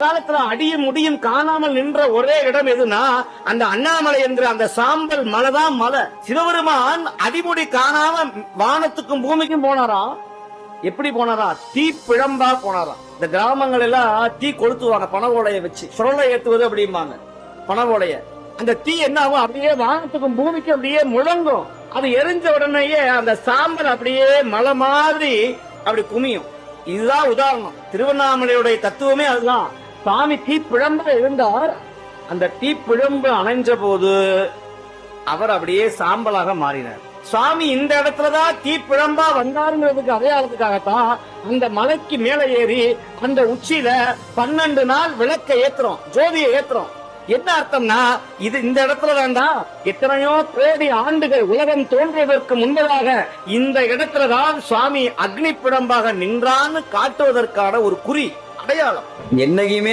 காலத்துல அடியும் முடியும் காணாமல் நின்ற ஒரே இடம் எதுனா அந்த அண்ணாமலை என்ற அந்த சாம்பல் மலைதான் மலை. சிவபெருமான் அடிமுடி காணாம வானத்துக்கும் பூமிக்கும் போனாராம். எப்படி போனாரா? தீ பிழம்பா போனாராம். இந்த கிராமங்கள் எல்லாம் தீ கொளுத்துவாங்க பனை ஓலைய வச்சு. சுரலை ஏத்துவது அப்படிம்பாங்க பனை ஓலைய. அந்த தீ என்ன ஆகும்? அப்படியே வானத்துக்கும் பூமிக்கும் அப்படியே முழங்கும். அது எரிஞ்ச உடனேயே அந்த சாம்பல் அப்படியே மலை மாதிரி அப்படி குமியும். இதுதான் உதாரணம். திருவண்ணாமலையுடைய தத்துவமே அதுதான். சாமி தீப்பிழம்பு இருந்தார். அந்த தீப்பிழம்பு அணைஞ்ச போது அவர் அப்படியே சாம்பலாக மாறினார். சுவாமி இந்த இடத்துலதான் தீப்பிழம்பா வந்தாருங்கிறதுக்கு அடையாளத்துக்காகத்தான் அந்த மலைக்கு மேல ஏறி அந்த உச்சியில 12 நாள் விளக்க ஏத்துறோம், ஜோதியை ஏத்துறோம். என்ன அர்த்தம்னா, இது இந்த இடத்துல வேண்டாம், எத்தனையோ கோடி ஆண்டுகள் உலகம் தோன்றுவதற்கு முன்பதாக இந்த இடத்துலதான் சுவாமி அக்னி பிழம்பாக நின்றான்னு காட்டுவதற்கான ஒரு குறி, அடையாளம். என்னைக்குமே